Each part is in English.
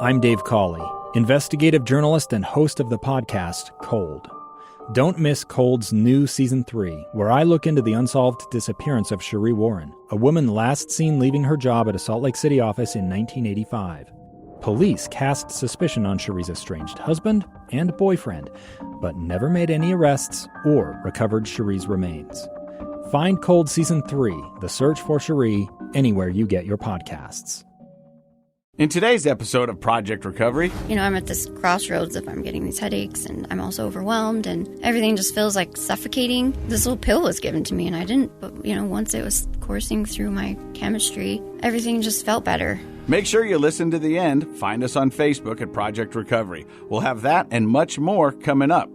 I'm Dave Cawley, investigative journalist and host of the podcast Cold. Don't miss Cold's new Season 3, where I look into the unsolved disappearance of Cherie Warren, a woman last seen leaving her job at a Salt Lake City office in 1985. Police cast suspicion on Cherie's estranged husband and boyfriend, but never made any arrests or recovered Cherie's remains. Find Cold Season 3, The Search for Cherie, anywhere you get your podcasts. In today's episode of Project Recovery... I'm at this crossroads if I'm getting these headaches, and I'm also overwhelmed, and everything just feels like suffocating. This little pill was given to me, and I didn't, but, once it was coursing through my chemistry, everything just felt better. Make sure you listen to the end. Find us on Facebook at Project Recovery. We'll have that and much more coming up.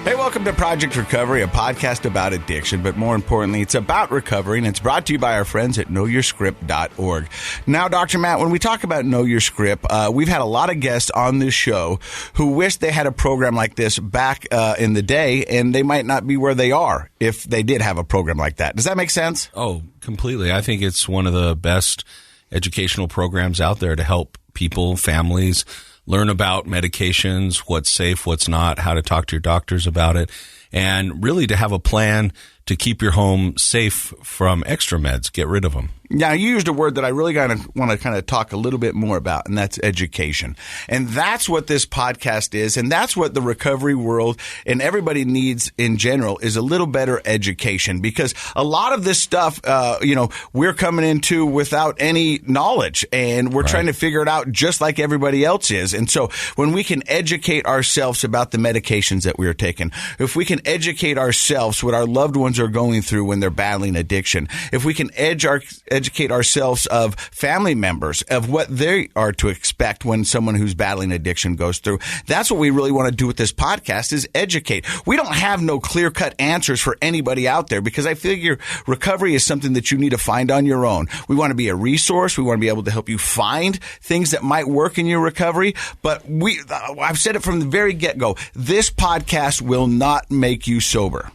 Hey, welcome to Project Recovery, a podcast about addiction, but more importantly, it's about recovery, and it's brought to you by our friends at knowyourscript.org. Now, Dr. Matt, when we talk about Know Your Script, we've had a lot of guests on this show who wish they had a program like this back in the day, and they might not be where they are if they did have a program like that. Does that make sense? Oh, completely. I think it's one of the best educational programs out there to help people, families, learn about medications, what's safe, what's not, how to talk to your doctors about it, and really to have a plan to keep your home safe from extra meds, get rid of them. Now, you used a word that I really want to kind of talk a little bit more about, and that's education. And that's what this podcast is, and that's what the recovery world and everybody needs in general is a little better education, because a lot of this stuff, we're coming into without any knowledge, and we're trying to figure it out just like everybody else is. And so when we can educate ourselves about the medications that we are taking, if we can educate ourselves what our loved ones are going through when they're battling addiction, if we can educate ourselves of family members of what they are to expect when someone who's battling addiction goes through. That's what we really want to do with this podcast, is educate. We don't have no clear-cut answers for anybody out there, because I figure recovery is something that you need to find on your own. We want to be a resource. We want to be able to help you find things that might work in your recovery. But I've said it from the very get-go. This podcast will not make you sober.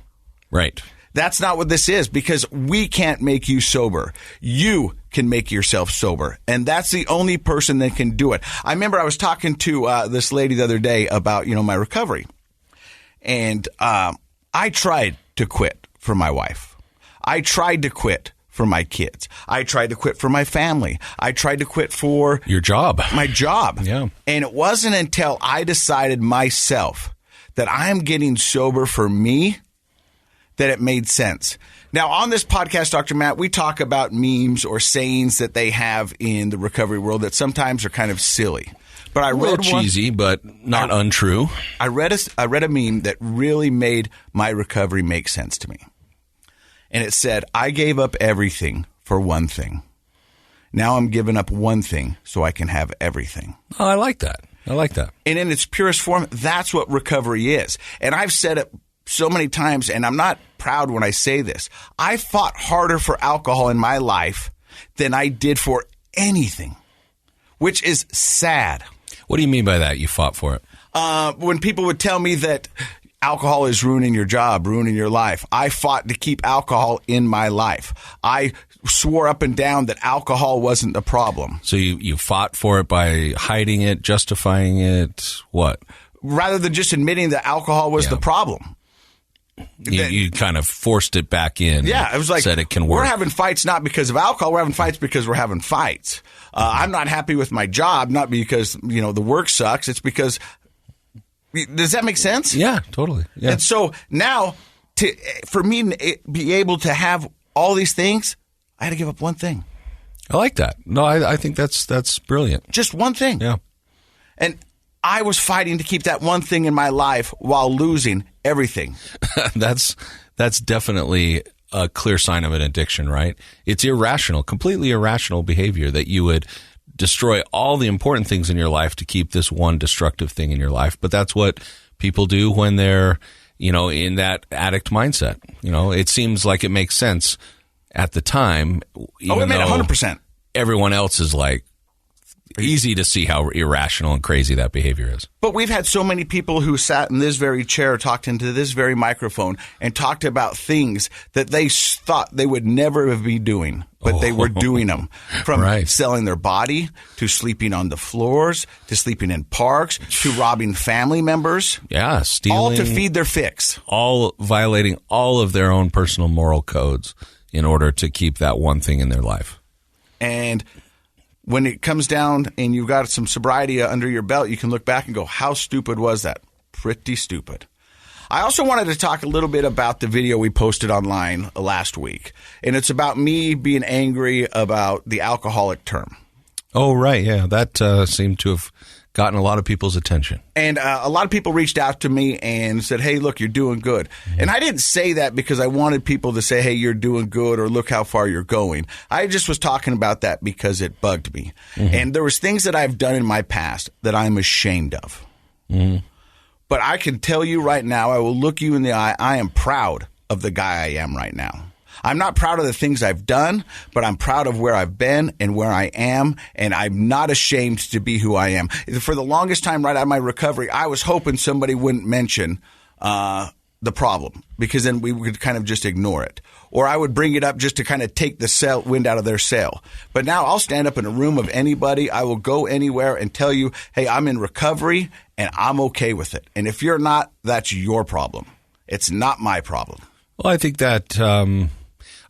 Right. That's not what this is, because we can't make you sober. You can make yourself sober, and that's the only person that can do it. I remember I was talking to this lady the other day about, my recovery, and I tried to quit for my wife. I tried to quit for my kids. I tried to quit for my family. I tried to quit for your job. My job. Yeah. And it wasn't until I decided myself that I'm getting sober for me that it made sense. Now, on this podcast, Dr. Matt, we talk about memes or sayings that they have in the recovery world that sometimes are kind of silly. But I read cheesy, but not untrue. I read a meme that really made my recovery make sense to me. And it said, I gave up everything for one thing. Now I'm giving up one thing so I can have everything. Oh, I like that. And in its purest form, that's what recovery is. And I've said it so many times, and I'm not proud when I say this. I fought harder for alcohol in my life than I did for anything, which is sad. What do you mean by that? You fought for it? When people would tell me that alcohol is ruining your job, ruining your life, I fought to keep alcohol in my life. I swore up and down that alcohol wasn't the problem. So you fought for it by hiding it, justifying it, what? Rather than just admitting that alcohol was the problem. You kind of forced it back in. Yeah, it was like, said it can work. We're having fights not because of alcohol. We're having fights because we're having fights. I'm not happy with my job, not because, the work sucks. It's because, does that make sense? Yeah, totally. Yeah. And so now, for me to be able to have all these things, I had to give up one thing. I like that. No, I think that's brilliant. Just one thing. Yeah. And I was fighting to keep that one thing in my life while losing everything. That's definitely a clear sign of an addiction, right? It's irrational, completely irrational behavior that you would destroy all the important things in your life to keep this one destructive thing in your life. But that's what people do when they're, in that addict mindset. It seems like it makes sense at the time. It made 100%. Everyone else is like, easy to see how irrational and crazy that behavior is. But we've had so many people who sat in this very chair, talked into this very microphone, and talked about things that they thought they would never be doing, but they were doing them. From selling their body, to sleeping on the floors, to sleeping in parks, to robbing family members. Yeah, stealing. All to feed their fix. All violating all of their own personal moral codes in order to keep that one thing in their life. And when it comes down and you've got some sobriety under your belt, you can look back and go, how stupid was that? Pretty stupid. I also wanted to talk a little bit about the video we posted online last week. And it's about me being angry about the alcoholic term. Oh, right. Yeah, that seemed to have gotten a lot of people's attention. And a lot of people reached out to me and said, hey, look, you're doing good. Mm-hmm. And I didn't say that because I wanted people to say, hey, you're doing good, or look how far you're going. I just was talking about that because it bugged me. Mm-hmm. And there was things that I've done in my past that I'm ashamed of. Mm-hmm. But I can tell you right now, I will look you in the eye, I am proud of the guy I am right now. I'm not proud of the things I've done, but I'm proud of where I've been and where I am, and I'm not ashamed to be who I am. For the longest time right out of my recovery, I was hoping somebody wouldn't mention the problem, because then we would kind of just ignore it. Or I would bring it up just to kind of take the wind out of their sail. But now I'll stand up in a room of anybody. I will go anywhere and tell you, hey, I'm in recovery, and I'm okay with it. And if you're not, that's your problem. It's not my problem. Well, I think that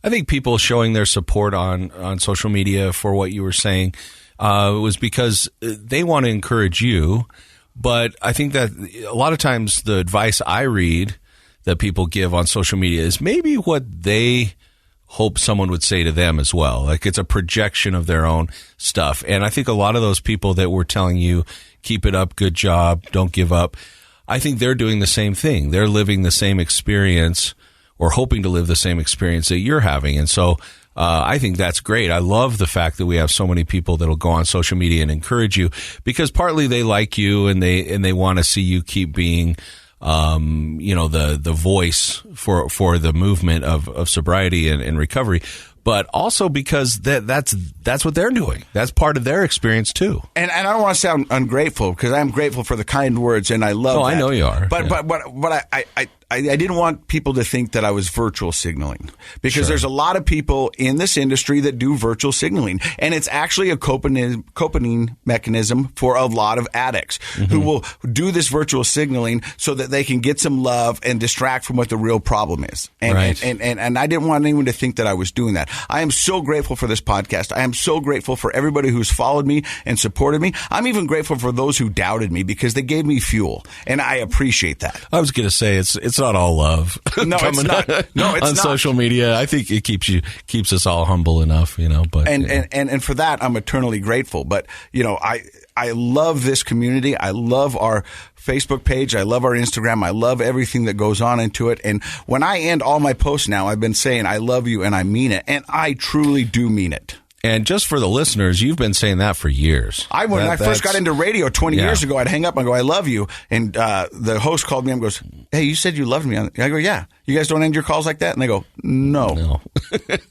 I think people showing their support on social media for what you were saying was because they want to encourage you. But I think that a lot of times the advice I read that people give on social media is maybe what they hope someone would say to them as well. Like it's a projection of their own stuff. And I think a lot of those people that were telling you, keep it up, good job, don't give up, I think they're doing the same thing. They're living the same experience, or hoping to live the same experience that you're having. And so I think that's great. I love the fact that we have so many people that'll go on social media and encourage you, because partly they like you and they want to see you keep being the voice for the movement of sobriety and recovery, but also because that's what they're doing. That's part of their experience too. And I don't want to sound ungrateful, because I'm grateful for the kind words, and I love that. I know you are. But I didn't want people to think that I was virtual signaling, because there's a lot of people in this industry that do virtual signaling, and it's actually a coping mechanism for a lot of addicts who will do this virtual signaling so that they can get some love and distract from what the real problem is. And I didn't want anyone to think that I was doing that. I am so grateful for this podcast. I am so grateful for everybody who's followed me and supported me. I'm even grateful for those who doubted me, because they gave me fuel, and I appreciate that. I was going to say it's not all love. No, it's not. No, it's on not. Social media. I think it keeps us all humble enough, But and for that, I'm eternally grateful. But I love this community. I love our Facebook page. I love our Instagram. I love everything that goes on into it. And when I end all my posts now, I've been saying I love you, and I mean it, and I truly do mean it. And just for the listeners, you've been saying that for years. When I first got into radio 20 years ago, I'd hang up and go, I love you. And the host called me and goes, hey, you said you loved me. I go, yeah. You guys don't end your calls like that? And they go, no.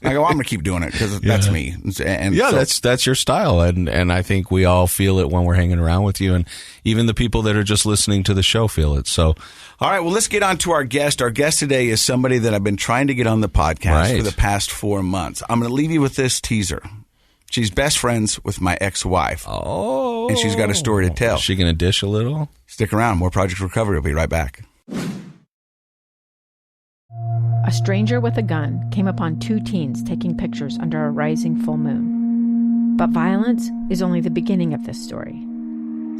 I go, I'm going to keep doing it, because that's me. And that's your style. And I think we all feel it when we're hanging around with you. And even the people that are just listening to the show feel it. So, all right, well, let's get on to our guest. Our guest today is somebody that I've been trying to get on the podcast for the past 4 months. I'm going to leave you with this teaser. She's best friends with my ex-wife. Oh. And she's got a story to tell. Is she going to dish a little? Stick around. More Project Recovery. We'll be right back. A stranger with a gun came upon 2 teens taking pictures under a rising full moon. But violence is only the beginning of this story.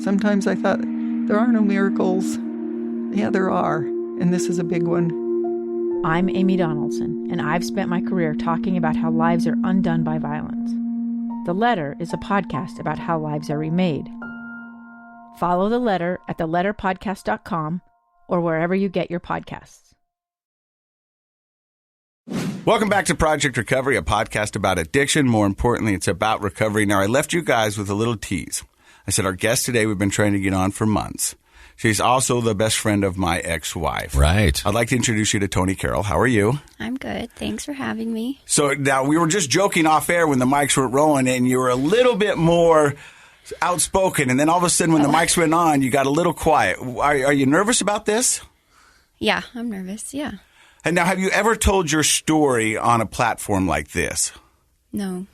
Sometimes I thought, there are no miracles. Yeah, there are. And this is a big one. I'm Amy Donaldson, and I've spent my career talking about how lives are undone by violence. The Letter is a podcast about how lives are remade. Follow The Letter at theletterpodcast.com or wherever you get your podcasts. Welcome back to Project Recovery, a podcast about addiction. More importantly, it's about recovery. Now, I left you guys with a little tease. I said our guest today we've been trying to get on for months. She's also the best friend of my ex-wife. Right. I'd like to introduce you to Tony Carroll. How are you? I'm good. Thanks for having me. So now we were just joking off air when the mics were rolling, and you were a little bit more outspoken, and then all of a sudden when the mics went on, you got a little quiet. Are you nervous about this? Yeah, I'm nervous, yeah. And now, have you ever told your story on a platform like this? No.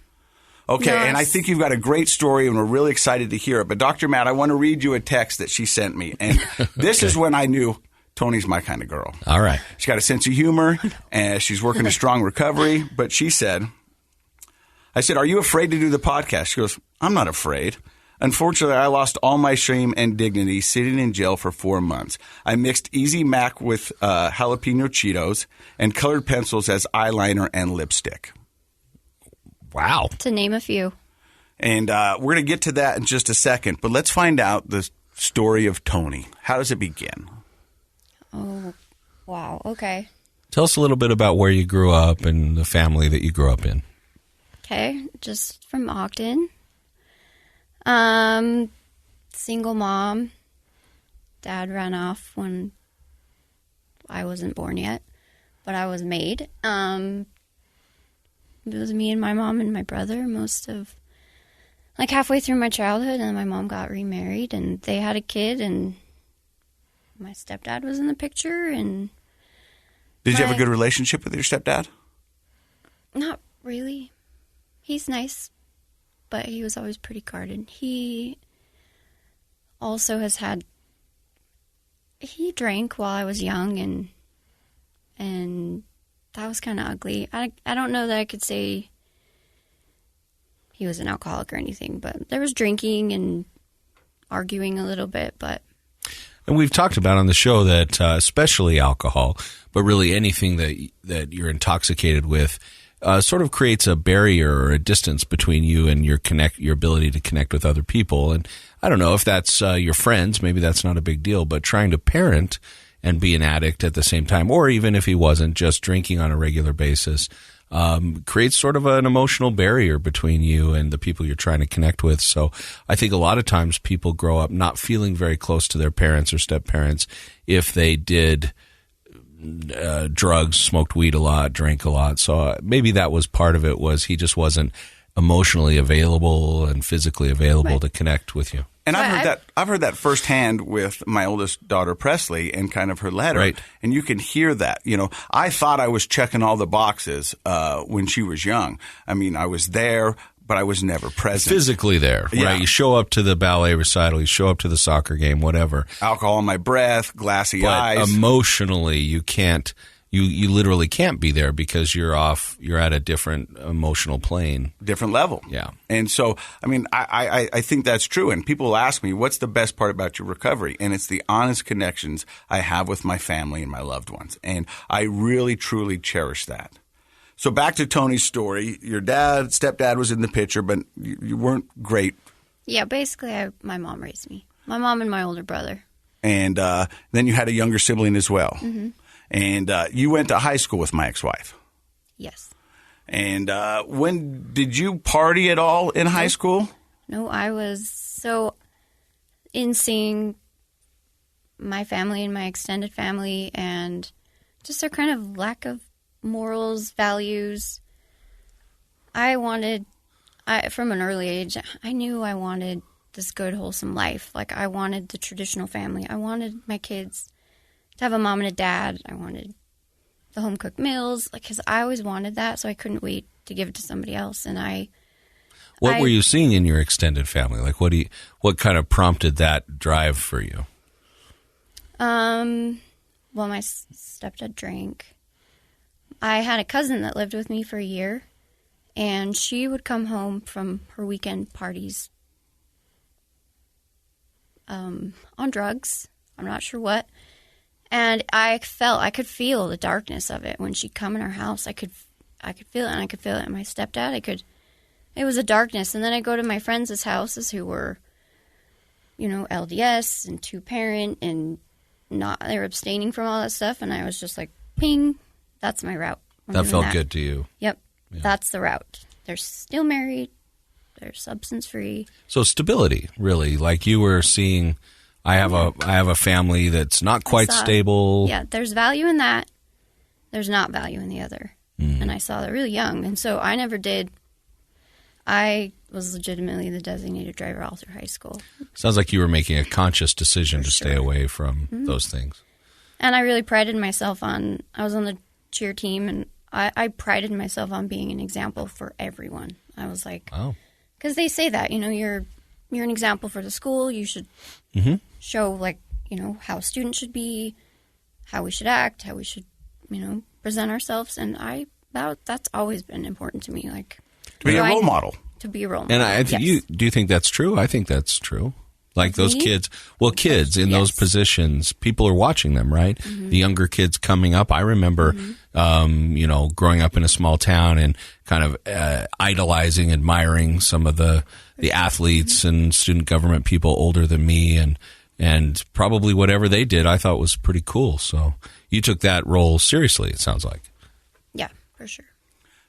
Okay, No, and I think you've got a great story, and we're really excited to hear it. But Dr. Matt, I want to read you a text that she sent me, and this is when I knew Tony's my kind of girl. All right. She's got a sense of humor, and she's working a strong recovery. But she said, I said, are you afraid to do the podcast? She goes, I'm not afraid. Unfortunately, I lost all my shame and dignity sitting in jail for 4 months. I mixed Easy Mac with jalapeno Cheetos and colored pencils as eyeliner and lipstick. Wow. To name a few. And we're going to get to that in just a second. But let's find out the story of Tony. How does it begin? Oh, wow. Okay. Tell us a little bit about where you grew up and the family that you grew up in. Okay. Just from Ogden. Single mom. Dad ran off when I wasn't born yet, but I was made. It was me and my mom and my brother most of, like, halfway through my childhood, and my mom got remarried, and they had a kid, and my stepdad was in the picture, and... Did you have a good relationship with your stepdad? Not really. He's nice, but he was always pretty guarded. He also has had... He drank while I was young, and that was kind of ugly. I don't know that I could say he was an alcoholic or anything, but there was drinking and arguing a little bit, but... And we've talked about on the show that especially alcohol, but really anything that you're intoxicated with, sort of creates a barrier or a distance between you and your ability to connect with other people. And I don't know if that's your friends, maybe that's not a big deal, but trying to parent and be an addict at the same time, or even if he wasn't, just drinking on a regular basis, creates sort of an emotional barrier between you and the people you're trying to connect with. So I think a lot of times people grow up not feeling very close to their parents or step-parents if they did drugs, smoked weed a lot, drank a lot. So maybe that was part of it, was he just wasn't emotionally available and physically available to connect with you. And I've heard that firsthand with my oldest daughter, Presley, and kind of her letter. Right. And you can hear that. You know, I thought I was checking all the boxes when she was young. I mean, I was there, but I was never present. Physically there, Yeah. right? You show up to the ballet recital, you show up to the soccer game, whatever. Alcohol in my breath, glassy But eyes. emotionally, you can't. You literally can't be there because you're at a different emotional plane. Different level. Yeah. And so, I mean, I think that's true. And people ask me, what's the best part about your recovery? And it's the honest connections I have with my family and my loved ones. And I really, truly cherish that. So back to Tony's story. Your stepdad was in the picture, but you weren't great. Yeah, basically, my mom raised me. My mom and my older brother. And then you had a younger sibling as well. Mm-hmm. And you went to high school with my ex-wife. Yes. And when did you party at all in high school? No, I was so in seeing my family and my extended family and just their kind of lack of morals, values. From an early age, I knew I wanted this good, wholesome life. Like, I wanted the traditional family. I wanted my kids to have a mom and a dad. I wanted the home-cooked meals, because I always wanted that, so I couldn't wait to give it to somebody else. And What were you seeing in your extended family? Like, what kind of prompted that drive for you? Well, my stepdad drank. I had a cousin that lived with me for a year, and she would come home from her weekend parties on drugs. I'm not sure what. And I could feel the darkness of it when she'd come in our house. I could feel it, and I could feel it in my stepdad. It was a darkness. And then I'd go to my friends' houses who were, LDS and two-parent, and they were abstaining from all that stuff. And I was just like, ping, that's my route. That felt good to you. Yep, Yeah. That's the route. They're still married. They're substance-free. So stability, really. Like you were seeing... I have a family that's not quite stable. Yeah, there's value in that. There's not value in the other. And I saw that really young. And so I never did I was legitimately the designated driver all through high school. Sounds like you were making a conscious decision For to sure. stay away from those things. And I really prided myself on, I was on the cheer team, and I prided myself on being an example for everyone. I was like, Oh. because they say that, you're an example for the school. You should show, like, how students should be, how we should act, how we should, present ourselves. And that's always been important to me. Like, To be a role model. To be a role model. And I think yes. do you think that's true? I think that's true. Like those kids in those Yes. positions, people are watching them, right? The younger kids coming up. I remember, growing up in a small town and kind of idolizing, admiring some of the athletes and student government people older than me, and probably whatever they did, I thought was pretty cool. So you took that role seriously, it sounds like. Yeah, for sure.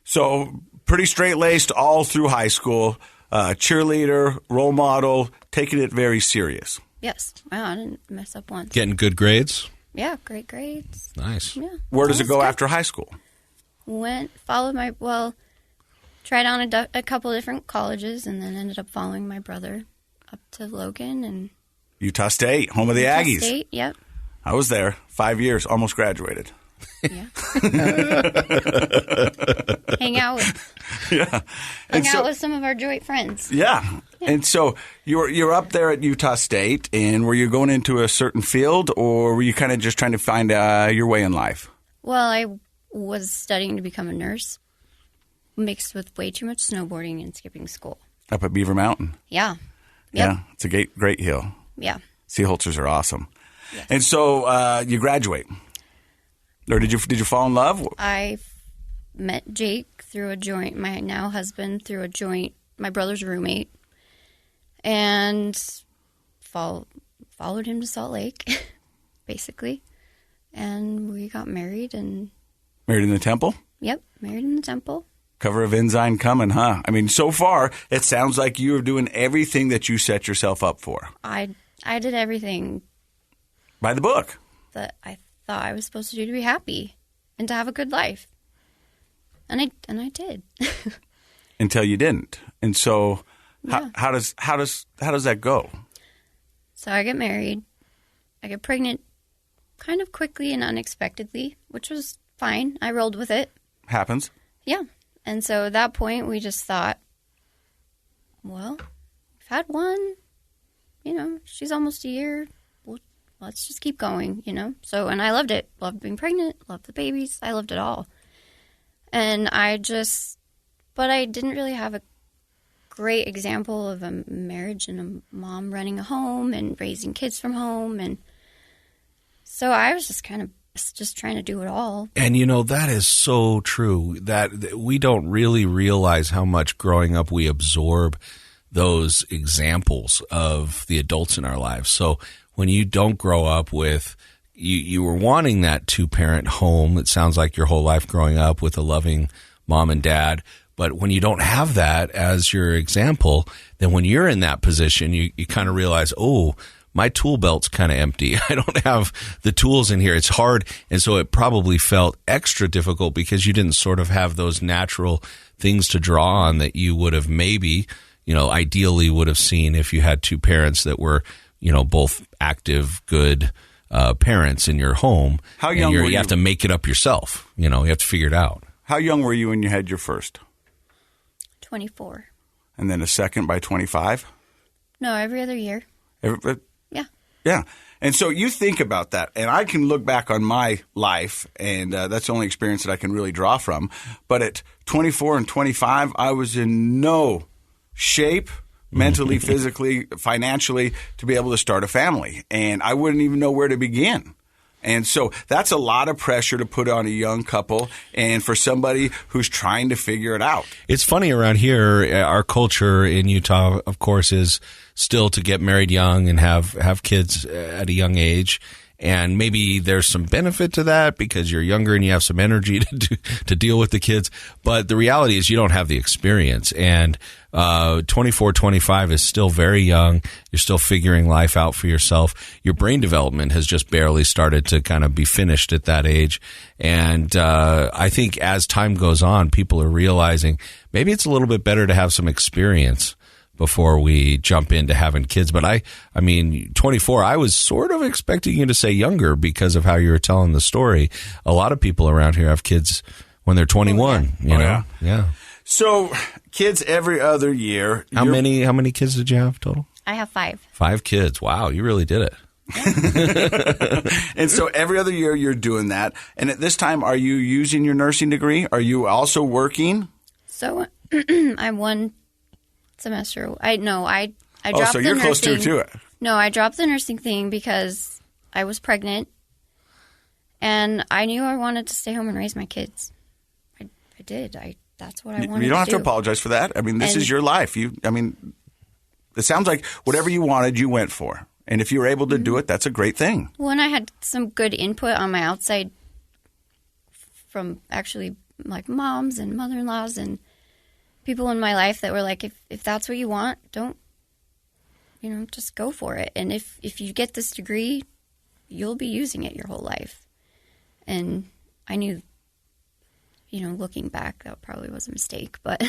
So pretty straight-laced all through high school, cheerleader, role model, taking it very serious. Yes. Wow, I didn't mess up once. Getting good grades? Yeah, great grades. Nice. Yeah. Where does it go Good. after high school? Tried on a couple of different colleges, and then ended up following my brother up to Logan and Utah State, home of the Utah Aggies. State. Yep. I was there 5 years, almost graduated. Yeah. Hang out And so, with some of our joint friends. yeah. And so you're up there at Utah State, and were you going into a certain field, or were you kind of just trying to find your way in life? Well, I was studying to become a nurse, mixed with way too much snowboarding and skipping school. Up at Beaver Mountain. Yeah. Yeah, it's a great hill. Yeah. Seaholters are awesome. Yes. And so you graduate. Or did you fall in love? I met Jake through a joint, my now husband, through a joint, my brother's roommate, and followed him to Salt Lake, basically. And we got married, and Married in the temple? yep, married in the temple. Cover of Ensign coming, huh? I mean, so far, it sounds like you are doing everything that you set yourself up for. I did everything By the book. that I thought I was supposed to do to be happy and to have a good life. And I did. Until you didn't. And so Yeah. how does that go? So I get married. I get pregnant kind of quickly and unexpectedly, which was fine. I rolled with it. Happens. Yeah. And so at that point, we just thought, well, we've had one, she's almost a year. Well, let's just keep going, So, and I loved it. Loved being pregnant, loved the babies. I loved it all. And but I didn't really have a great example of a marriage and a mom running a home and raising kids from home. And so I was just kind of just trying to do it all. And that is so true, that we don't really realize how much growing up we absorb those examples of the adults in our lives. So when you don't grow up with, you were wanting that two-parent home, it sounds like your whole life growing up with a loving mom and dad. But when you don't have that as your example, then when you're in that position, you kind of realize, oh, my tool belt's kind of empty. I don't have the tools in here. It's hard. And so it probably felt extra difficult because you didn't sort of have those natural things to draw on that you would have maybe, ideally would have seen if you had two parents that were, both active, good parents in your home. How young were you? You have to make it up yourself. You have to figure it out. How young were you when you had your first? 24. And then a second by 25? No, every other year. Yeah. Yeah. And so you think about that, and I can look back on my life, and that's the only experience that I can really draw from. But at 24 and 25, I was in no shape, mentally, physically, financially, to be able to start a family. And I wouldn't even know where to begin. And so that's a lot of pressure to put on a young couple and for somebody who's trying to figure it out. It's funny around here, our culture in Utah, of course, is still to get married young and have kids at a young age. And maybe there's some benefit to that because you're younger and you have some energy to deal with the kids. But the reality is you don't have the experience. And 24, 25 is still very young. You're still figuring life out for yourself. Your brain development has just barely started to kind of be finished at that age. And I think as time goes on, people are realizing maybe it's a little bit better to have some experience before we jump into having kids. But I mean, 24, I was sort of expecting you to say younger because of how you were telling the story. A lot of people around here have kids when they're 21, you know? Yeah. So kids every other year. How many kids did you have total? I have 5. 5 kids. Wow. You really did it. And so every other year you're doing that. And at this time, are you using your nursing degree? Are you also working? So I'm one semester. I dropped so you're the close to it. No, I dropped the nursing thing because I was pregnant and I knew I wanted to stay home and raise my kids. I did. That's what I wanted to do. You don't have to apologize for that. I mean, this is your life. It sounds like whatever you wanted, you went for. And if you were able to do it, that's a great thing. Well, and I had some good input on my outside from actually like moms and mother-in-laws and people in my life that were like, if that's what you want, don't, just go for it. And if you get this degree, you'll be using it your whole life. And I knew, looking back, that probably was a mistake, but.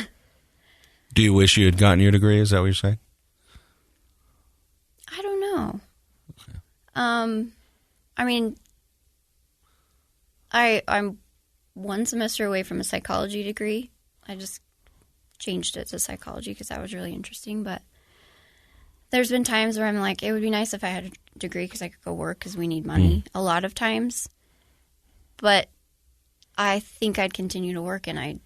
Do you wish you had gotten your degree? Is that what you're saying? I don't know. Okay. I'm one semester away from a psychology degree. I just changed it to psychology because that was really interesting. But there's been times where I'm like, it would be nice if I had a degree because I could go work because we need money a lot of times. But I think I'd continue to work and I'd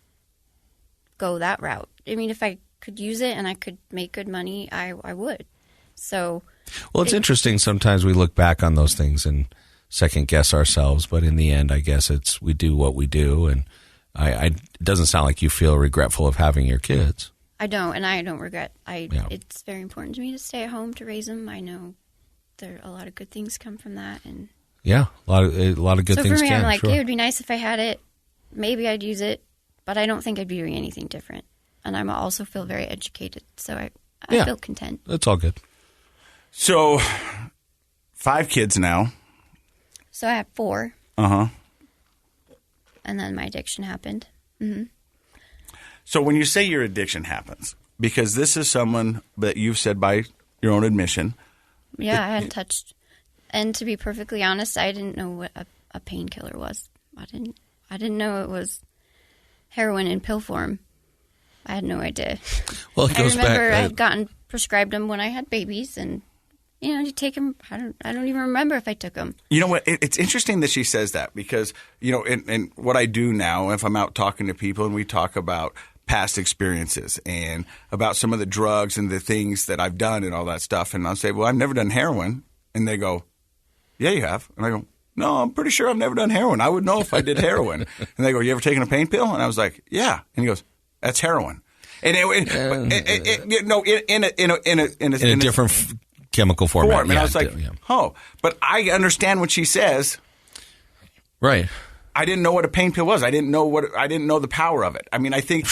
go that route. I mean, if I could use it and I could make good money, I would. So, well, it's interesting. Sometimes we look back on those things and second guess ourselves, but in the end, I guess we do what we do. And it doesn't sound like you feel regretful of having your kids. I don't, and I don't regret. It's very important to me to stay at home to raise them. I know a lot of good things come from that, and yeah, a lot of good things. So for me, I'm like, sure. It would be nice if I had it. Maybe I'd use it, but I don't think I'd be doing anything different. And I also feel very educated, so I feel content. That's all good. So, 5 kids now. So I have 4. Uh-huh. And then my addiction happened. Mm-hmm. So when you say your addiction happens, because this is someone that you've said by your own admission. Yeah, I hadn't touched. And to be perfectly honest, I didn't know what a painkiller was. I didn't know it was heroin in pill form. I had no idea. Well, it goes back. I remember I had gotten prescribed them when I had babies, and you take them. I don't even remember if I took them. You know what? It's interesting that she says that because in what I do now, if I'm out talking to people and we talk about past experiences and about some of the drugs and the things that I've done and all that stuff, and I'll say, "Well, I've never done heroin," and they go, "Yeah, you have," and I go, "No, I'm pretty sure I've never done heroin. I would know if I did heroin." And they go, "You ever taken a pain pill?" And I was like, "Yeah," and he goes, "That's heroin." And in a different chemical format. And I was like, "Oh," but I understand what she says. Right. I didn't know what a pain pill was. I didn't know the power of it. I mean, I think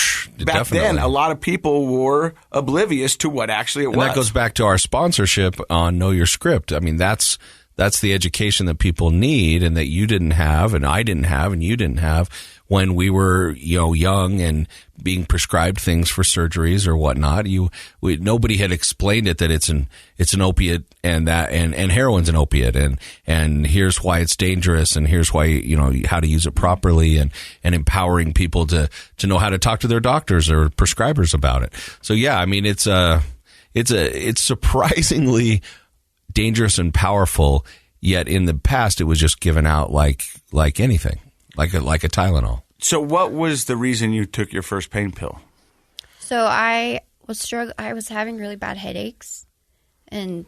back then a lot of people were oblivious to what actually it was. And that goes back to our sponsorship on Know Your Script. I mean, that's the education that people need and that you didn't have and I didn't have and you didn't have when we were, young and being prescribed things for surgeries or whatnot. Nobody had explained it that it's an opiate and heroin's an opiate and here's why it's dangerous and here's why, how to use it properly and empowering people to know how to talk to their doctors or prescribers about it. So yeah, I mean, it's surprisingly dangerous and powerful, yet in the past it was just given out like anything, like a Tylenol. So what was the reason you took your first pain pill? So I was having really bad headaches, and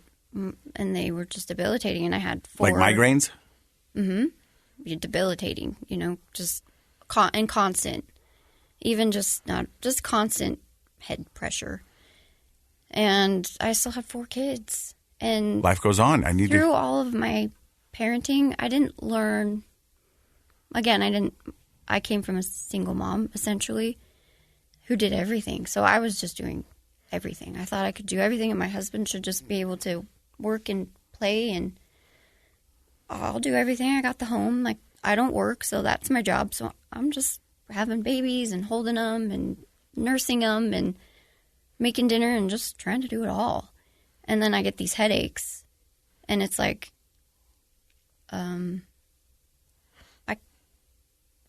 they were just debilitating, and I had 4. Like migraines? Mm-hmm. Debilitating, just constant. Even just constant head pressure. And I still have 4 kids. And life goes on. Through all of my parenting, I didn't learn, again, I came from a single mom, essentially, who did everything. So I was just doing everything. I thought I could do everything, and my husband should just be able to work and play, and I'll do everything. I got the home. Like, I don't work, so that's my job. So I'm just having babies and holding them and nursing them and making dinner and just trying to do it all. And then I get these headaches, and it's like,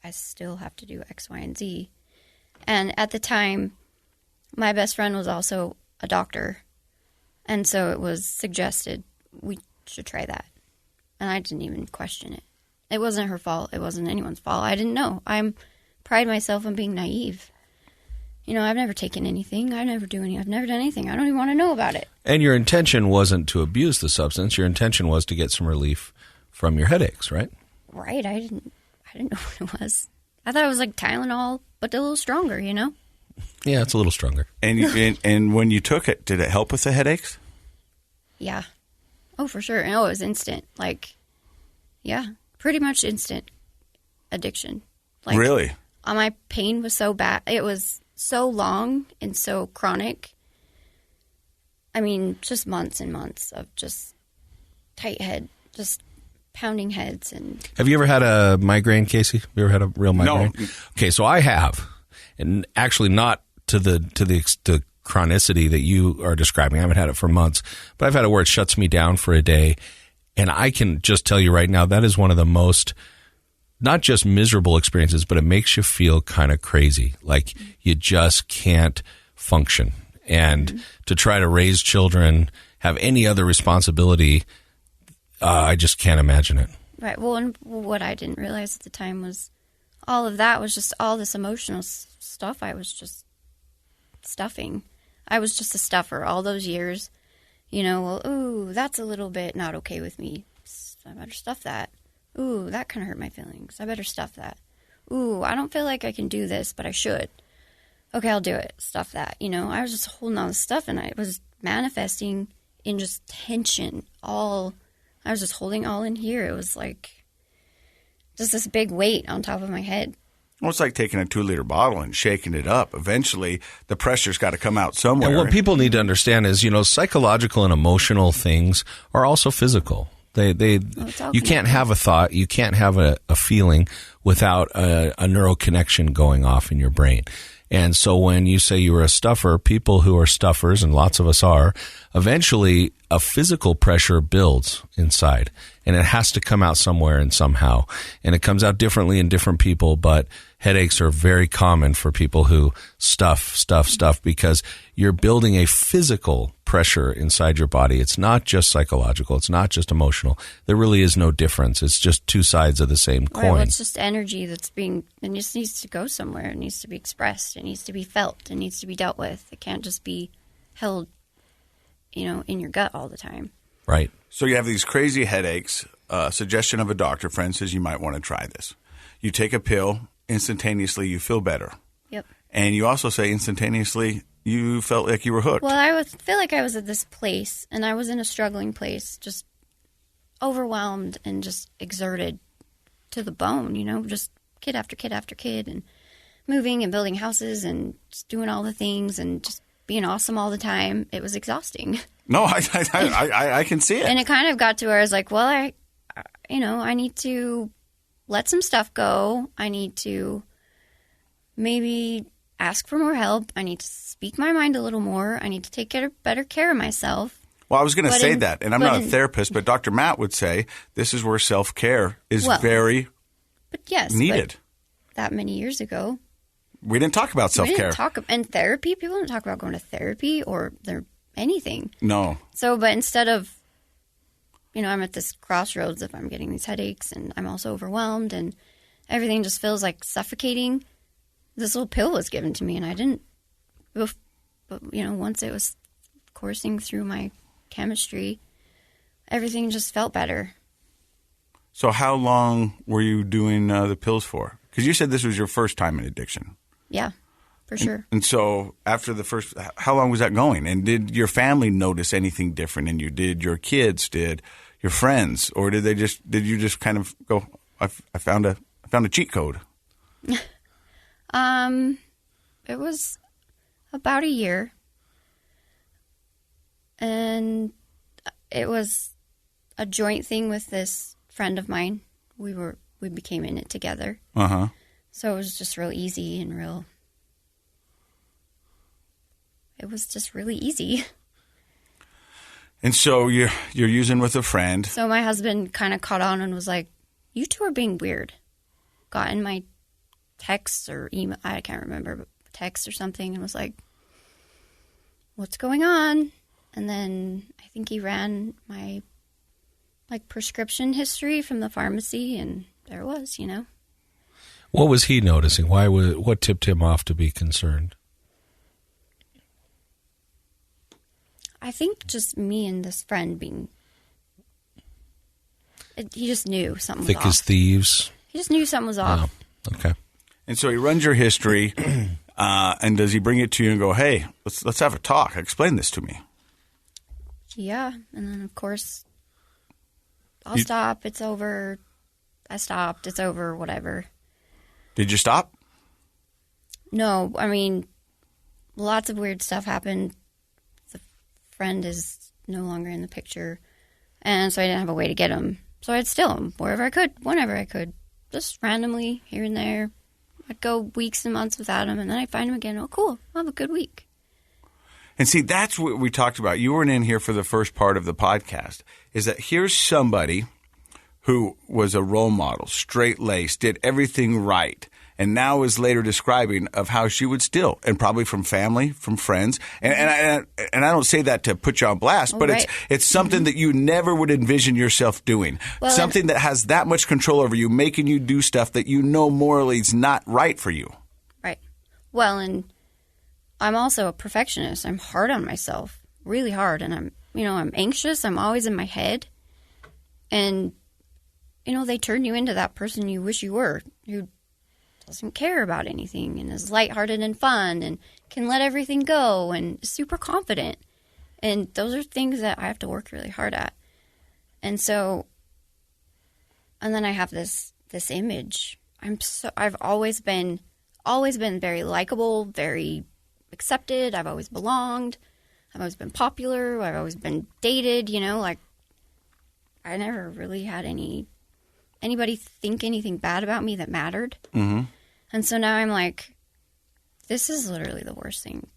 I still have to do X, Y, and Z. And at the time, my best friend was also a doctor. And so it was suggested we should try that. And I didn't even question it. It wasn't her fault. It wasn't anyone's fault. I didn't know. I pride myself on being naive. You know, I've never taken anything. I've never done anything. I don't even want to know about it. And your intention wasn't to abuse the substance. Your intention was to get some relief from your headaches, right? Right. I didn't know what it was. I thought it was like Tylenol, but a little stronger, you know? Yeah, it's a little stronger. And when you took it, did it help with the headaches? Yeah. Oh, for sure. And it was instant. Like, yeah, pretty much instant addiction. Like, really? My pain was so bad. It was so long and so chronic. I mean, just months and months of just tight head, just pounding heads. And have you ever had a migraine, Casey? Have you ever had a real migraine? No. Okay, so I have, and actually not to the chronicity that you are describing. I haven't had it for months, but I've had it where it shuts me down for a day, and I can just tell you right now that is one of the most, not just miserable experiences, but it makes you feel kind of crazy, like you just can't function. And to try to raise children, have any other responsibility, I just can't imagine it. Right. Well, and what I didn't realize at the time was all of that was just all this emotional stuff I was just stuffing. I was just a stuffer all those years. You know, well, ooh, that's a little bit not okay with me. I better stuff that. Ooh, that kind of hurt my feelings. I better stuff that. Ooh, I don't feel like I can do this, but I should. Okay, I'll do it. Stuff that. You know, I was just holding all this stuff, and I was manifesting in just tension. I was just holding all in here. It was like just this big weight on top of my head. Well, it's like taking a 2-liter bottle and shaking it up. Eventually, the pressure's got to come out somewhere. And what people need to understand is, you know, psychological and emotional things are also physical. You can't have a thought, you can't have a feeling without a neural connection going off in your brain. And so when you say you were a stuffer, people who are stuffers, and lots of us are, eventually a physical pressure builds inside, and it has to come out somewhere and somehow. And it comes out differently in different people, but headaches are very common for people who stuff, because you're building a physical pressure inside your body. It's not just psychological. It's not just emotional. There really is no difference. It's just two sides of the same coin. Right, well, it's just energy it just needs to go somewhere. It needs to be expressed. It needs to be felt. It needs to be dealt with. It can't just be held, you know, in your gut all the time. Right. So you have these crazy headaches. Suggestion of a doctor friend says you might want to try this. You take a pill, instantaneously you feel better. Yep. And you also say instantaneously you felt like you were hooked. Well, I feel like I was at this place, and I was in a struggling place, just overwhelmed and just exerted to the bone, you know, just kid after kid after kid, and moving and building houses and just doing all the things and just being awesome all the time. It was exhausting. No, I can see it. And it kind of got to where I was like, well, I need to let some stuff go. I need to maybe ask for more help. I need to speak my mind a little more. I need to take better care of myself. Well, I was going to say that, and I'm not a therapist, but Dr. Matt would say this is where self-care is very needed. But that many years ago, we didn't talk about self-care. And therapy, people didn't talk about going to therapy or anything. No. So, but instead of, you know, I'm at this crossroads if I'm getting these headaches, and I'm also overwhelmed, and everything just feels like suffocating. This little pill was given to me, and I didn't, but, you know, once it was coursing through my chemistry, everything just felt better. So how long were you doing the pills for? Because you said this was your first time in addiction. Yeah, for sure. And so after the first, how long was that going? And did your family notice anything different in you? Did your kids, did your friends, or did you just kind of go, I found a cheat code? It was about a year, and it was a joint thing with this friend of mine. We became in it together. So it was just real easy and it was just really easy. And so you're using with a friend. So my husband kind of caught on and was like, "You two are being weird." Got in my texts or email, I can't remember, but text or something, and was like, "What's going on?" And then I think he ran my prescription history from the pharmacy, and there it was, What was he noticing? What tipped him off to be concerned? I think just me and this friend he just knew something was off. Thick as thieves? He just knew something was off. Oh, okay. And so he runs your history, and does he bring it to you and go, "Hey, let's have a talk. Explain this to me"? Yeah, and then of course, I'll stop. It's over. I stopped. It's over. Whatever. Did you stop? No, I mean, lots of weird stuff happened. The friend is no longer in the picture, and so I didn't have a way to get him. So I'd steal him wherever I could, whenever I could, just randomly here and there. I'd go weeks and months without him, and then I'd find him again. Oh, cool. I'll have a good week. And see, that's what we talked about. You weren't in here for the first part of the podcast, is that here's somebody who was a role model, straight-laced, did everything right, and now is later describing of how she would steal, and probably from family, from friends. And I don't say that to put you on blast, but right. it's something that you never would envision yourself doing. Well, something that has that much control over you, making you do stuff that you know morally is not right for you. Right. Well, and I'm also a perfectionist. I'm hard on myself, really hard, and I'm anxious. I'm always in my head, and they turn you into that person you wish you were, who doesn't care about anything and is lighthearted and fun and can let everything go and super confident. And those are things that I have to work really hard at. And so, and then I have this image. I've always been very likable, very accepted. I've always belonged. I've always been popular. I've always been dated, I never really had anybody think anything bad about me that mattered. Mm-hmm. And so now I'm like, this is literally the worst thing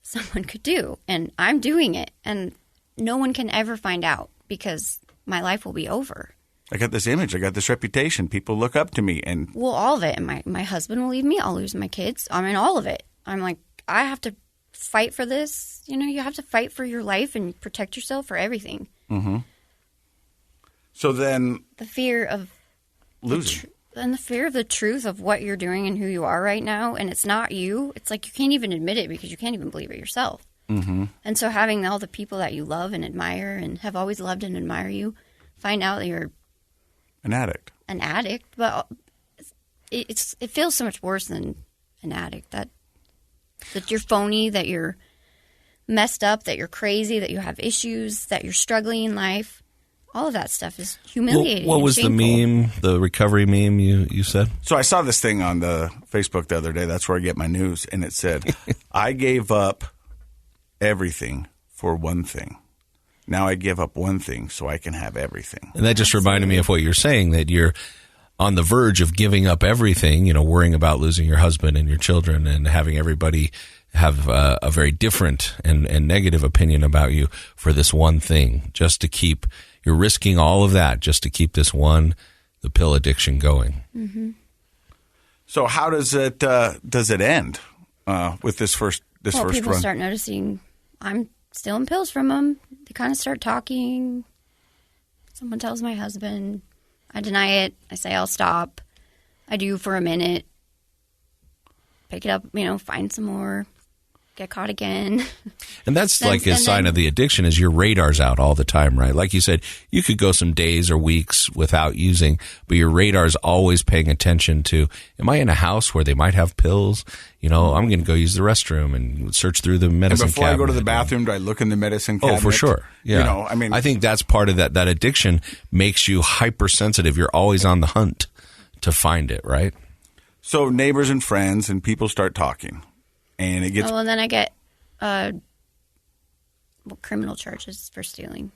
someone could do. And I'm doing it. And no one can ever find out because my life will be over. I got this image. I got this reputation. People look up to me. And well, all of it. And my husband will leave me. I'll lose my kids. I mean, all of it. I'm like, I have to fight for this. You have to fight for your life and protect yourself for everything. Mm-hmm. So then the fear of losing. And the fear of the truth of what you're doing and who you are right now, and it's not you. It's like you can't even admit it because you can't even believe it yourself. Mm-hmm. And so having all the people that you love and admire and have always loved and admire you find out that you're an addict. But it feels so much worse than an addict. That you're phony, that you're messed up, that you're crazy, that you have issues, that you're struggling in life. All of that stuff is humiliating. What was the meme, the recovery meme you said? So I saw this thing on the Facebook the other day. That's where I get my news. And it said, I gave up everything for one thing. Now I give up one thing so I can have everything. And that just reminded me of what you're saying, that you're on the verge of giving up everything, worrying about losing your husband and your children and having everybody have a very different and negative opinion about you for this one thing, just to keep... You're risking all of that just to keep the pill addiction going. Mm-hmm. So how does it end with this first run? People start noticing I'm stealing pills from them. They kind of start talking. Someone tells my husband. I deny it. I say I'll stop. I do for a minute. Pick it up, find some more. get caught again. And that's like a sign of the addiction is your radar's out all the time, right? Like you said, you could go some days or weeks without using, but your radar's always paying attention to, am I in a house where they might have pills? You know, I'm going to go use the restroom and search through the medicine and before cabinet. I go to the bathroom, do I look in the medicine cabinet? Oh, for sure. Yeah. You know, I mean, I think that's part of that addiction makes you hypersensitive. You're always on the hunt to find it, right? So neighbors and friends and people start talking, and it gets. Oh, and then I get criminal charges for stealing.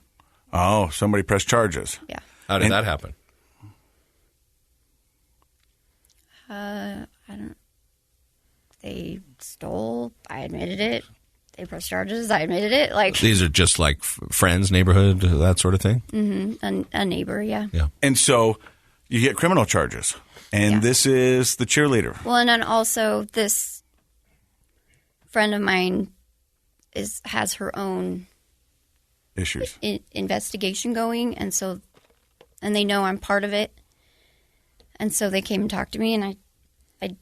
Oh, somebody pressed charges. Yeah. How did that happen? I don't. They stole. I admitted it. They pressed charges. I admitted it. Like these are just like friends, neighborhood, that sort of thing. Mm-hmm. A neighbor. Yeah. Yeah. And so you get criminal charges, and this is the cheerleader. Well, and then also this friend of mine has her own Issues. Investigation going, and they know I'm part of it, and so they came and talked to me, and I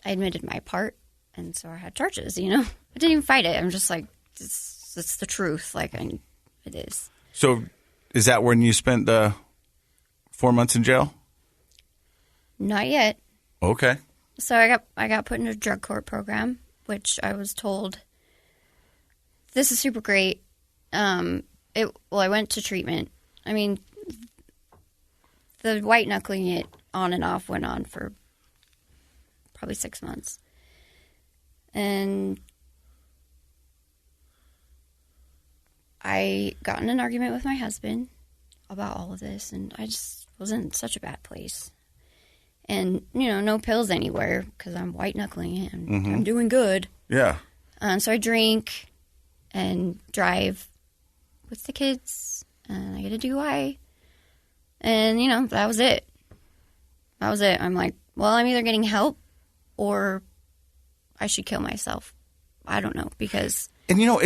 admitted my part, and so I had charges. You know, I didn't even fight it. I'm just like, it's the truth. Like it is. So, is that when you spent 4 months in jail? Not yet. Okay. So I got put in a drug court program, which I was told, this is super great. I went to treatment. I mean, the white knuckling it on and off went on for probably 6 months. And I got in an argument with my husband about all of this, and I just was in such a bad place. And, you know, no pills anywhere because I'm white knuckling it and I'm doing good. Yeah. So I drink and drive with the kids, and I get a DUI. And, you know, that was it. I'm like, well, I'm either getting help or I should kill myself. I don't know, because... And, you know,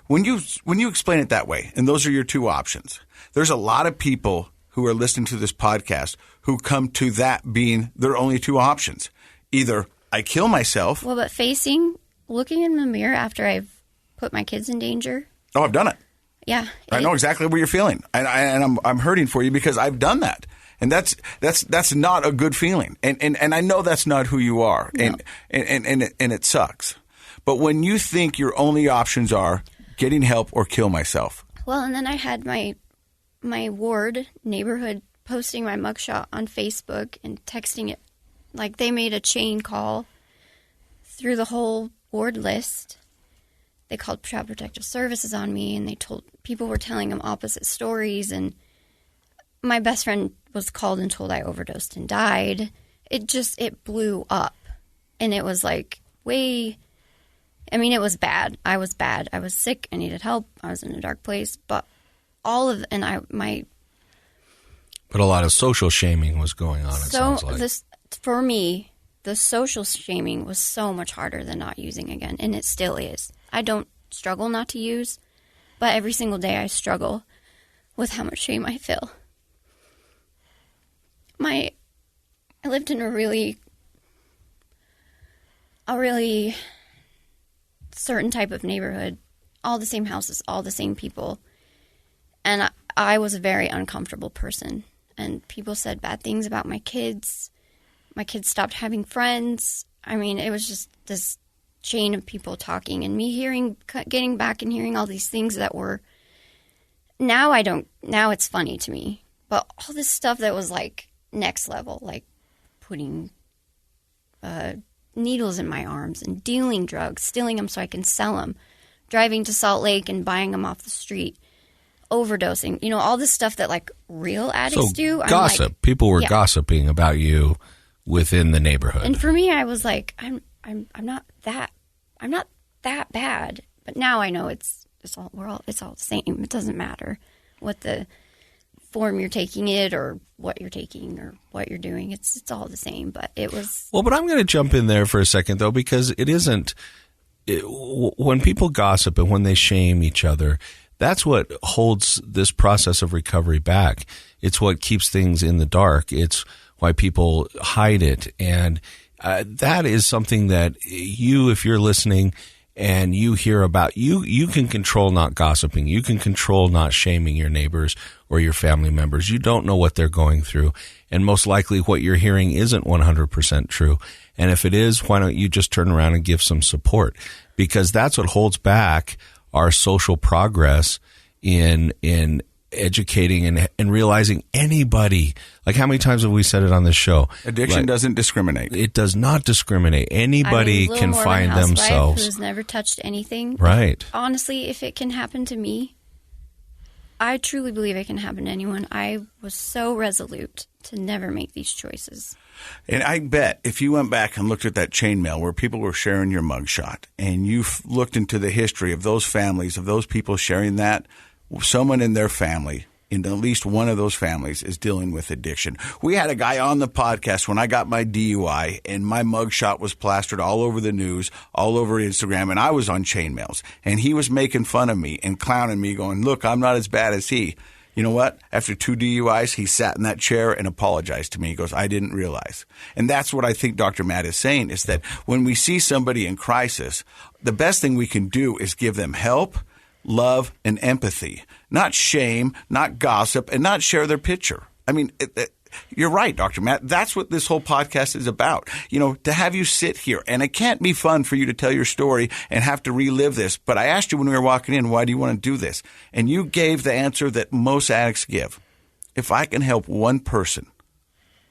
when you explain it that way, and those are your two options, there's a lot of people who are listening to this podcast who come to that being their only two options. Either I kill myself. Well, but looking in the mirror after I've put my kids in danger. Oh, I've done it. Yeah. I know exactly what you're feeling. And I'm hurting for you because I've done that. And that's not a good feeling. And I know that's not who you are. No. And it sucks. But when you think your only options are getting help or kill myself. Well, and then I had my ward neighborhood posting my mugshot on Facebook and texting it. Like, they made a chain call through the whole ward list. They called Child Protective Services on me, and people were telling them opposite stories. And my best friend was called and told I overdosed and died. It blew up. And it was like it was bad. I was bad. I was sick. I needed help. I was in a dark place. But But a lot of social shaming was going on, it sounds like. For me, the social shaming was so much harder than not using again, and it still is. I don't struggle not to use, but every single day I struggle with how much shame I feel. I lived in a really certain type of neighborhood, all the same houses, all the same people, and I was a very uncomfortable person. And people said bad things about my kids. My kids stopped having friends. I mean, it was just this chain of people talking, and me getting back and hearing all these things that were, now it's funny to me. But all this stuff that was like next level, like putting needles in my arms and dealing drugs, stealing them so I can sell them, driving to Salt Lake and buying them off the street, overdosing, all this stuff that like real addicts do. Gossip. People were gossiping about you within the neighborhood. And for me, I was like, I'm not that bad. But now I know it's all the same. It doesn't matter what the form you're taking it or what you're taking or what you're doing. It's all the same. But it was. Well, but I'm going to jump in there for a second though, because it isn't. When people gossip and when they shame each other, that's what holds this process of recovery back. It's what keeps things in the dark. It's why people hide it. And that is something that if you're listening and you hear about, you can control not gossiping. You can control not shaming your neighbors or your family members. You don't know what they're going through. And most likely what you're hearing isn't 100% true. And if it is, why don't you just turn around and give some support? Because that's what holds back our social progress in educating and realizing anybody, like how many times have we said it on this show? Addiction doesn't discriminate. It does not discriminate. Anybody can find themselves. Who's never touched anything. Right. Honestly, if it can happen to me, I truly believe it can happen to anyone. I was so resolute to never make these choices. And I bet if you went back and looked at that chainmail where people were sharing your mugshot and you looked into the history of those families, of those people sharing that, someone in their family, in at least one of those families, is dealing with addiction. We had a guy on the podcast when I got my DUI, and my mugshot was plastered all over the news, all over Instagram, and I was on chainmails. And he was making fun of me and clowning me, going, look, I'm not as bad as he. You know what? After 2 DUIs, he sat in that chair and apologized to me. He goes, I didn't realize. And that's what I think Dr. Matt is saying, is that when we see somebody in crisis, the best thing we can do is give them help, love, and empathy, not shame, not gossip, and not share their picture. I mean, you're right, Dr. Matt. That's what this whole podcast is about. You know, to have you sit here, and it can't be fun for you to tell your story and have to relive this. But I asked you when we were walking in, why do you want to do this? And you gave the answer that most addicts give. If I can help one person,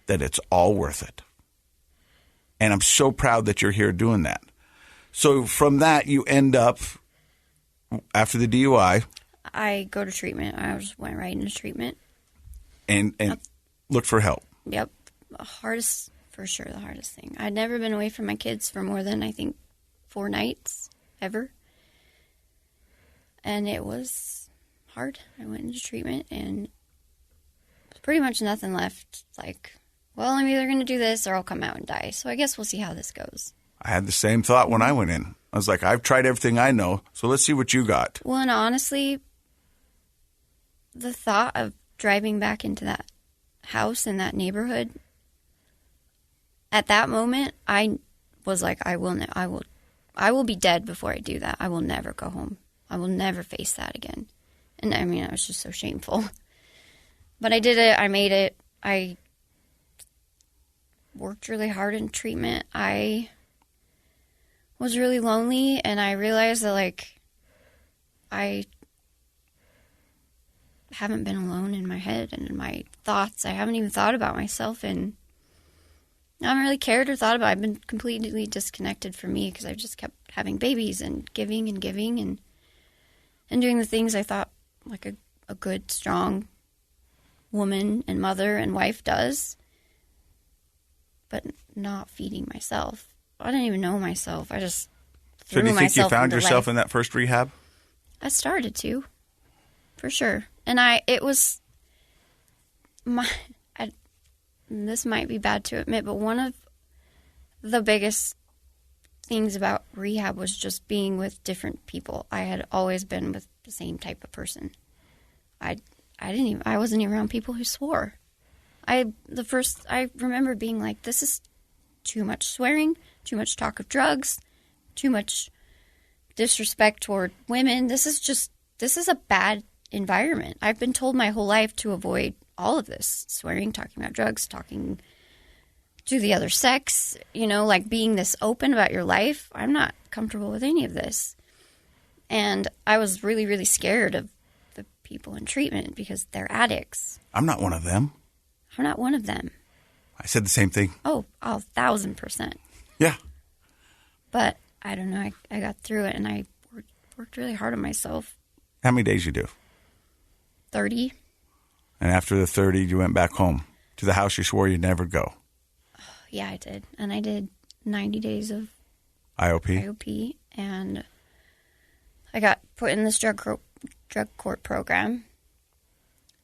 that it's all worth it. And I'm so proud that you're here doing that. So from that, you end up, after the DUI, I go to treatment. I just went right into treatment. And look for help. Yep. The hardest thing. I'd never been away from my kids for more than, I think, 4 nights ever. And it was hard. I went into treatment and pretty much nothing left. Like, well, I'm either going to do this or I'll come out and die. So I guess we'll see how this goes. I had the same thought when I went in. I was like, I've tried everything I know, so let's see what you got. Well, and honestly, the thought of driving back into that house in that neighborhood, at that moment, I was like, I will be dead before I do that. I will never go home. I will never face that again. And I mean, it was just so shameful. But I did it. I made it. I worked really hard in treatment. I was really lonely, and I realized that, like, I haven't been alone in my head and in my thoughts. I haven't even thought about myself, and I haven't really cared or thought about it. I've been completely disconnected from me because I've just kept having babies and giving and doing the things I thought like a good, strong woman and mother and wife does, but not feeding myself. I didn't even know myself. I just threw myself. So do you think you found yourself in that first rehab? I started to, for sure. And this might be bad to admit, but one of the biggest things about rehab was just being with different people. I had always been with the same type of person. I wasn't even around people who swore. I remember being like, this is too much swearing, too much talk of drugs, too much disrespect toward women. This is a bad environment. I've been told my whole life to avoid all of this. Swearing, talking about drugs, talking to the other sex, like being this open about your life. I'm not comfortable with any of this. And I was really, really scared of the people in treatment because they're addicts. I'm not one of them. I'm not one of them. I said the same thing. Oh, 1,000%. Yeah. But I don't know. I got through it, and I worked really hard on myself. How many days you do? 30. And after the 30, you went back home to the house you swore you'd never go. Yeah, I did. And I did 90 days of IOP, and I got put in this drug court program.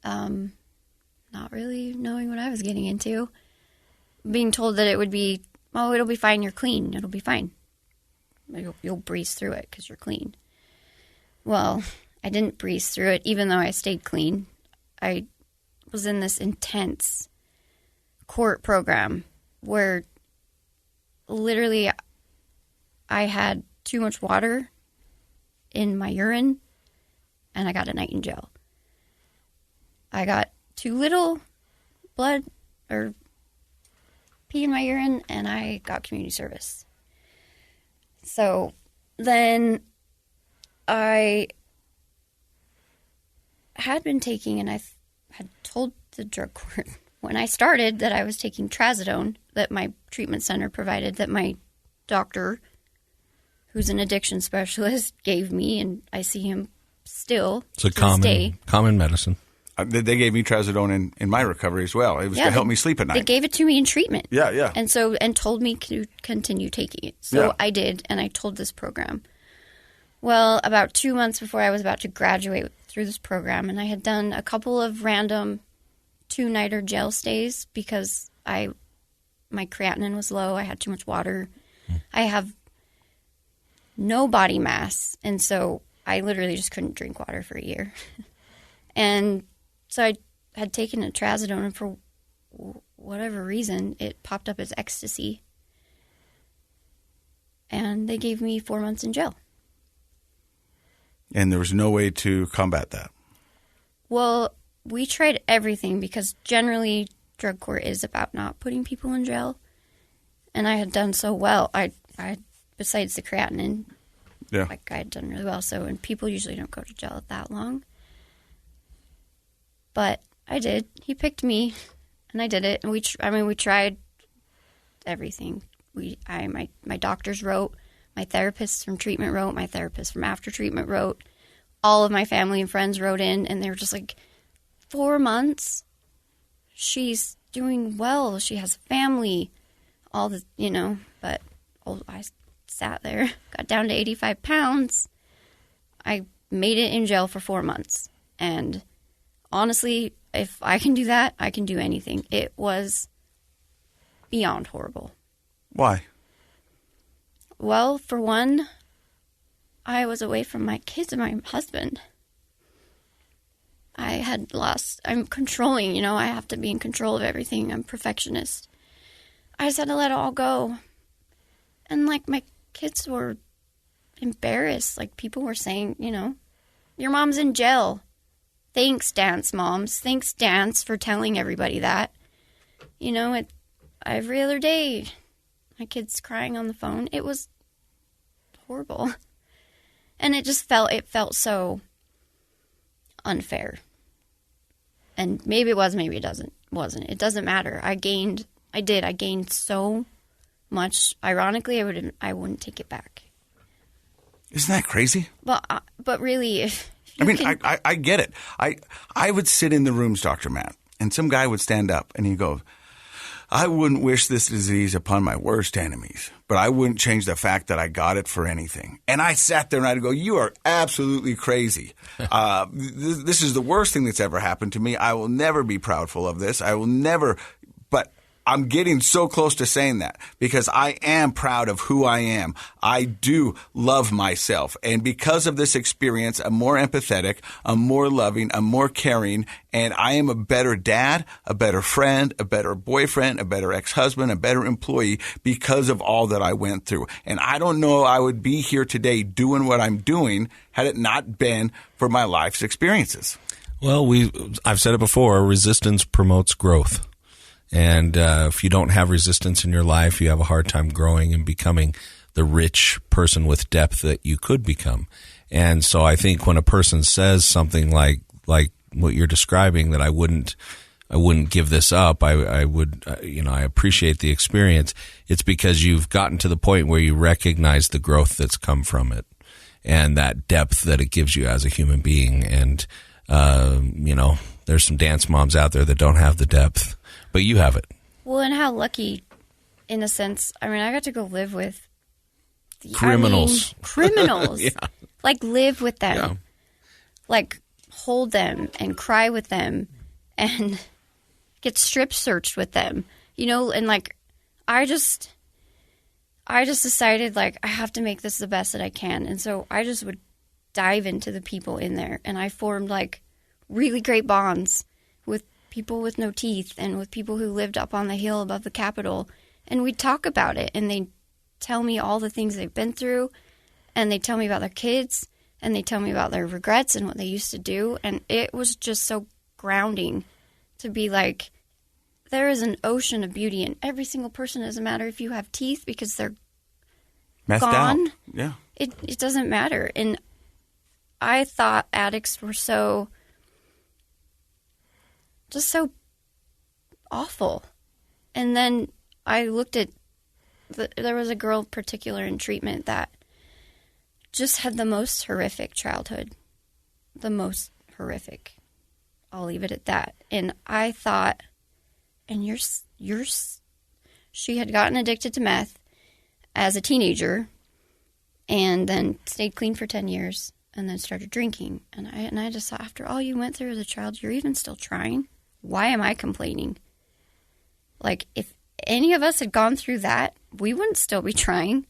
Not really knowing what I was getting into. Being told that it would be, it'll be fine, you're clean. It'll be fine. You'll breeze through it because you're clean. Well, I didn't breeze through it, even though I stayed clean. I was in this intense court program where literally, I had too much water in my urine, and I got a night in jail. I got too little blood or pee in my urine, and I got community service. So then I had been taking, and I had told the drug court when I started that I was taking trazodone that my treatment center provided, that my doctor, who's an addiction specialist, gave me, and I see him still. It's a common medicine. They gave me trazodone in my recovery as well. It was to help me sleep at night. They gave it to me in treatment. Yeah. And told me to continue taking it. So I did, and I told this program. Well, about 2 months before I was about to graduate through this program, and I had done a couple of random 2-nighter jail stays because my creatinine was low. I had too much water. I have no body mass, and so I literally just couldn't drink water for a year. And so I had taken a trazodone, and for whatever reason, it popped up as ecstasy. And they gave me 4 months in jail. And there was no way to combat that. Well, we tried everything because generally drug court is about not putting people in jail. And I had done so well. I besides the creatinine, I had done really well. So, and people usually don't go to jail that long. But I did. He picked me, and I did it. And we tried everything. My doctors wrote, my therapists from treatment wrote, my therapist from after treatment wrote, all of my family and friends wrote in, and they were just like, 4 months? She's doing well. She has a family. All the, but I sat there, got down to 85 pounds. I made it in jail for 4 months. And honestly, if I can do that, I can do anything. It was beyond horrible. Why? Well, for one, I was away from my kids and my husband. I'm controlling, I have to be in control of everything. I'm a perfectionist. I just had to let it all go. And, my kids were embarrassed. People were saying, your mom's in jail. Thanks, dance moms. Thanks, dance, for telling everybody that. Every other day, my kid's crying on the phone. It was horrible. And it felt so unfair. And maybe it was, maybe it wasn't. It doesn't matter. I gained so much. Ironically, I wouldn't take it back. Isn't that crazy? But really, I get it. I would sit in the rooms, Dr. Matt, and some guy would stand up and he'd go, I wouldn't wish this disease upon my worst enemies, but I wouldn't change the fact that I got it for anything. And I sat there and I'd go, you are absolutely crazy. This is the worst thing that's ever happened to me. I will never be proudful of this. I will never, but I'm getting so close to saying that because I am proud of who I am. I do love myself. And because of this experience, I'm more empathetic, I'm more loving, I'm more caring, and I am a better dad, a better friend, a better boyfriend, a better ex-husband, a better employee because of all that I went through. And I don't know I would be here today doing what I'm doing had it not been for my life's experiences. Well, I've said it before, resistance promotes growth. And if you don't have resistance in your life, you have a hard time growing and becoming the rich person with depth that you could become. And so I think when a person says something like what you're describing, that I wouldn't give this up, I would, I appreciate the experience. It's because you've gotten to the point where you recognize the growth that's come from it and that depth that it gives you as a human being. And, there's some dance moms out there that don't have the depth. But you have it. Well, and how lucky, in a sense. I got to go live with criminals. Criminals. Yeah. Live with them. Yeah. Hold them and cry with them and get strip searched with them. And I just decided I have to make this the best that I can. And so I just would dive into the people in there, and I formed really great bonds with people with no teeth and with people who lived up on the hill above the Capitol, and we'd talk about it, and tell me all the things they've been through, and they tell me about their kids, and they tell me about their regrets and what they used to do. And it was just so grounding to be like, there is an ocean of beauty in every single person. It doesn't matter if you have teeth because they're Messed gone. out. Yeah. It doesn't matter. And I thought addicts were so awful. And then I looked at, there was a girl in particular in treatment that just had the most horrific childhood. The most horrific. I'll leave it at that. And I thought, and she had gotten addicted to meth as a teenager and then stayed clean for 10 years and then started drinking. And I just thought, after all you went through as a child, you're even still trying? Why am I complaining? Like, if any of us had gone through that, we wouldn't still be trying.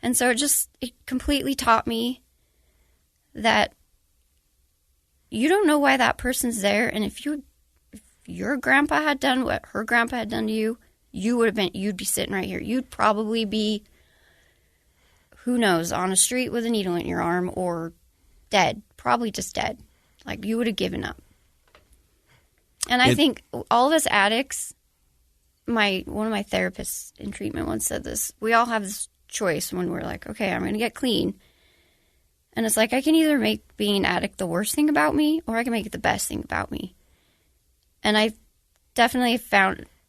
And so it completely taught me that you don't know why that person's there. And if your grandpa had done what her grandpa had done to you, you'd be sitting right here. You'd probably be, who knows, on a street with a needle in your arm or dead, probably just dead. Like, you would have given up. And I think all of us addicts, one of my therapists in treatment once said this, we all have this choice when we're like, okay, I'm going to get clean. And it's like, I can either make being an addict the worst thing about me, or I can make it the best thing about me. And I definitely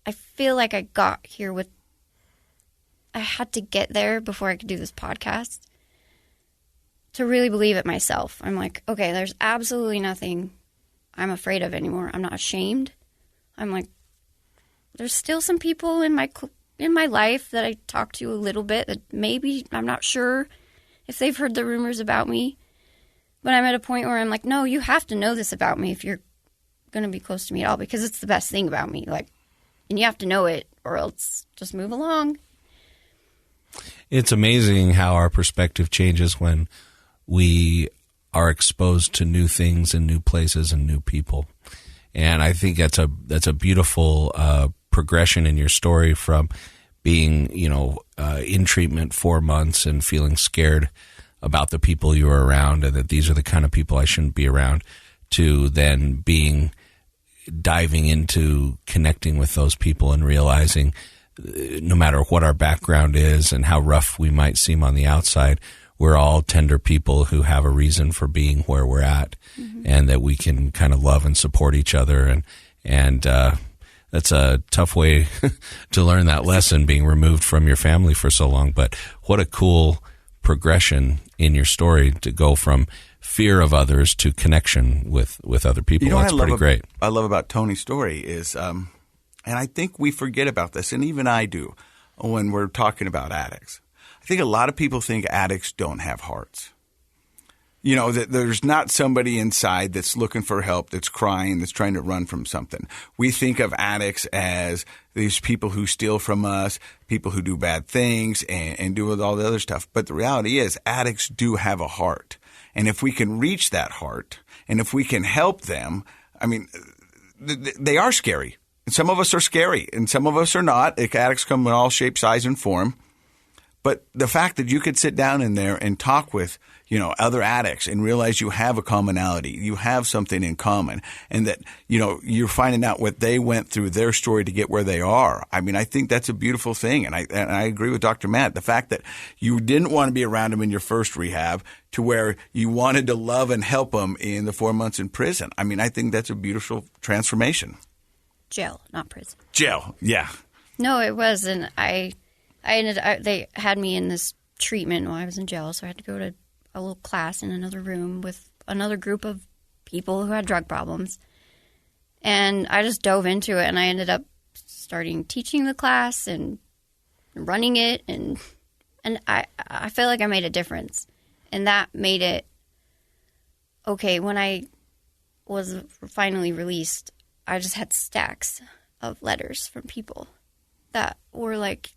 I feel like I got here I had to get there before I could do this podcast to really believe it myself. I'm like, okay, there's absolutely nothing I'm afraid of anymore. I'm not ashamed. I'm like, there's still some people in my life that I talk to a little bit that maybe, I'm not sure if they've heard the rumors about me, but I'm at a point where I'm like, no, you have to know this about me if you're going to be close to me at all, because it's the best thing about me. Like, and you have to know it or else just move along. It's amazing how our perspective changes when we are exposed to new things and new places and new people. And I think that's a beautiful progression in your story from being, in treatment 4 months and feeling scared about the people you were around and that these are the kind of people I shouldn't be around, to then diving into connecting with those people and realizing no matter what our background is and how rough we might seem on the outside, we're all tender people who have a reason for being where we're at, and that we can kind of love and support each other. And that's a tough way to learn that lesson, being removed from your family for so long. But what a cool progression in your story to go from fear of others to connection with other people. That's pretty great. I love about Tony's story is, and I think we forget about this, and even I do, when we're talking about addicts. I think a lot of people think addicts don't have hearts. That there's not somebody inside that's looking for help, that's crying, that's trying to run from something. We think of addicts as these people who steal from us, people who do bad things and do all the other stuff. But the reality is addicts do have a heart. And if we can reach that heart and if we can help them, I mean, they are scary. And some of us are scary and some of us are not. Addicts come in all shape, size, and form. But the fact that you could sit down in there and talk with, other addicts and realize you have a commonality, you have something in common, and that, you're finding out what they went through, their story to get where they are. I mean, I think that's a beautiful thing. And I agree with Dr. Matt. The fact that you didn't want to be around them in your first rehab to where you wanted to love and help them in the 4 months in prison. I mean, I think that's a beautiful transformation. Jail, not prison. Jail, yeah. No, it wasn't. They had me in this treatment while I was in jail, so I had to go to a little class in another room with another group of people who had drug problems. And I just dove into it, and I ended up starting teaching the class and running it, and I feel like I made a difference. And that made it okay. When I was finally released, I just had stacks of letters from people that were like,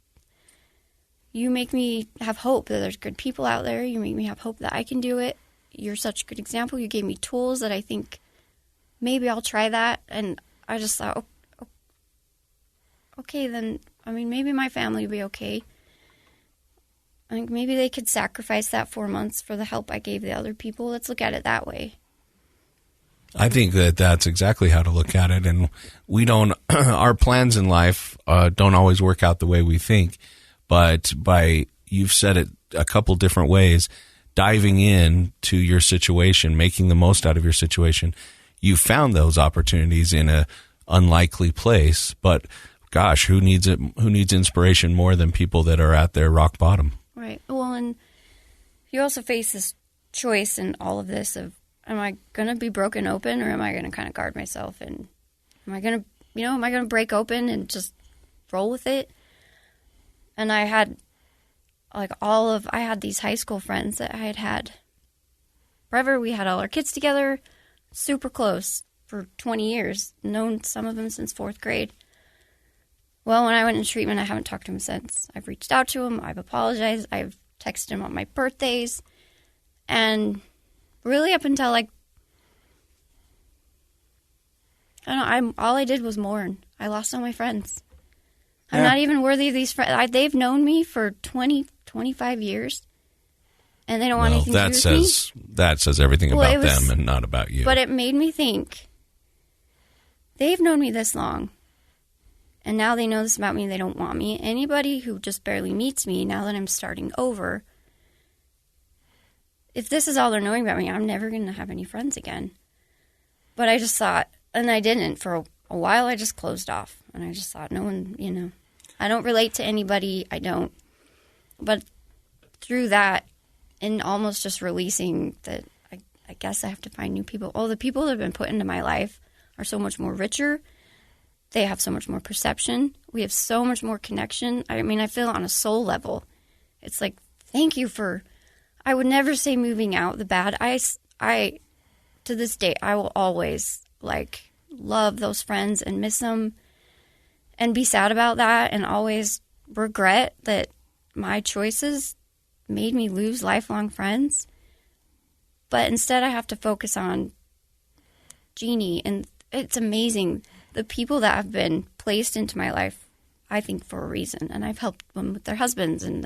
you make me have hope that there's good people out there. You make me have hope that I can do it. You're such a good example. You gave me tools that I think maybe I'll try that. And I just thought, okay, then, I mean, maybe my family will be okay. I think maybe they could sacrifice that 4 months for the help I gave the other people. Let's look at it that way. I think that that's exactly how to look at it. And we don't, our plans in life don't always work out the way we think. But you've said it a couple different ways, diving in to your situation, making the most out of your situation, you found those opportunities in a unlikely place. But gosh, who needs it? Who needs inspiration more than people that are at their rock bottom? Right. Well, and you also face this choice in all of this of, am I going to be broken open, or am I going to kind of guard myself? And am I going to break open and just roll with it? And I had I had these high school friends that I had forever. We had all our kids together, super close for 20 years, known some of them since 4th grade. Well, when I went into treatment, I haven't talked to him since. I've reached out to him. I've apologized. I've texted him on my birthdays. And really up until all I did was mourn. I lost all my friends. I'm not even worthy of these friends. They've known me for 20, 25 years, and they don't want anything to do with me. That says everything about them and not about you. But it made me think, they've known me this long, and now they know this about me. They don't want me. Anybody who just barely meets me, now that I'm starting over, if this is all they're knowing about me, I'm never going to have any friends again. But I just thought, and I didn't. For a while, I just closed off. And I just thought, no one, I don't relate to anybody. I don't. But through that, and almost just releasing that, I guess I have to find new people. Oh, the people that have been put into my life are so much more richer. They have so much more perception. We have so much more connection. I mean, I feel on a soul level. It's like, thank you for, I would never say moving out the bad. I to this day, I will always love those friends and miss them and be sad about that, and always regret that my choices made me lose lifelong friends. But instead I have to focus on Jeannie, and it's amazing. The people that have been placed into my life, I think for a reason, and I've helped them with their husbands, and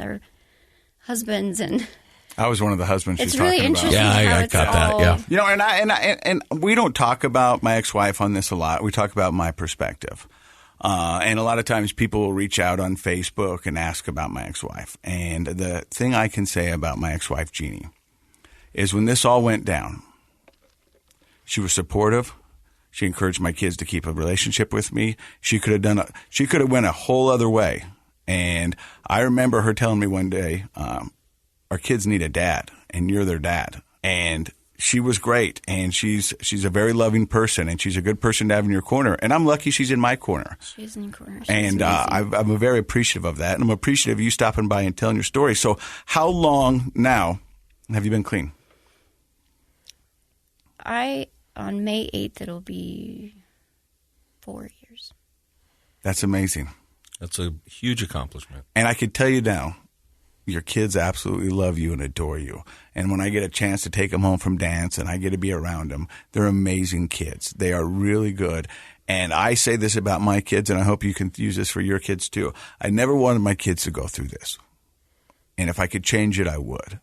I was one of the husbands she's it's really talking about. interesting. Yeah, I got that. Yeah. And we don't talk about my ex-wife on this a lot. We talk about my perspective. And a lot of times people will reach out on Facebook and ask about my ex-wife. And the thing I can say about my ex-wife, Jeannie, is when this all went down, she was supportive. She encouraged my kids to keep a relationship with me. She could have went a whole other way. And I remember her telling me one day, our kids need a dad, and you're their dad. And she was great, and she's a very loving person, and she's a good person to have in your corner. And I'm lucky she's in my corner. She's in your corner. And I'm very appreciative of that, and I'm appreciative of you stopping by and telling your story. So how long now have you been clean? On May 8th, it'll be 4 years. That's amazing. That's a huge accomplishment. And I can tell you now, your kids absolutely love you and adore you. And when I get a chance to take them home from dance and I get to be around them, they're amazing kids. They are really good. And I say this about my kids, and I hope you can use this for your kids too. I never wanted my kids to go through this. And if I could change it, I would.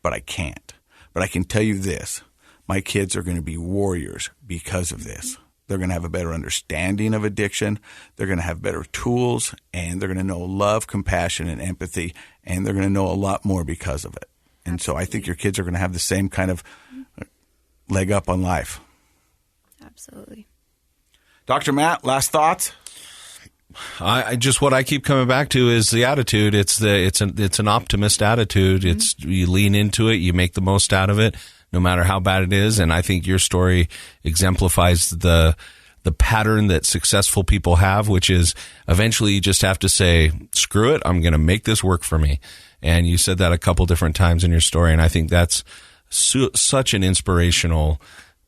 But I can't. But I can tell you this. My kids are going to be warriors because of this. They're going to have a better understanding of addiction. They're going to have better tools, and they're going to know love, compassion, and empathy, and they're going to know a lot more because of it. And so I think your kids are going to have the same kind of leg up on life. Absolutely. Dr. Matt, last thoughts? What I keep coming back to is the attitude. It's an optimist attitude. Mm-hmm. You lean into it, you make the most out of it, no matter how bad it is. And I think your story exemplifies the pattern that successful people have, which is eventually you just have to say, screw it, I'm going to make this work for me. And you said that a couple different times in your story. And I think that's such an inspirational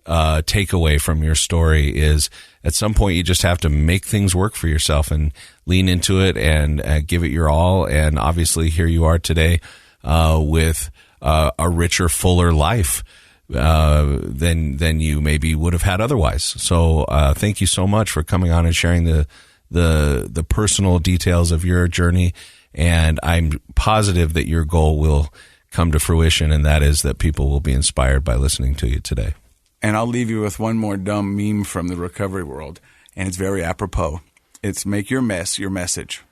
takeaway from your story is at some point you just have to make things work for yourself and lean into it and give it your all. And obviously here you are today with a richer, fuller life than you maybe would have had otherwise. So thank you so much for coming on and sharing the personal details of your journey And I'm positive that your goal will come to fruition, and that is that people will be inspired by listening to you today. And I'll leave you with one more dumb meme from the recovery world, and it's very apropos. It's make your mess your message.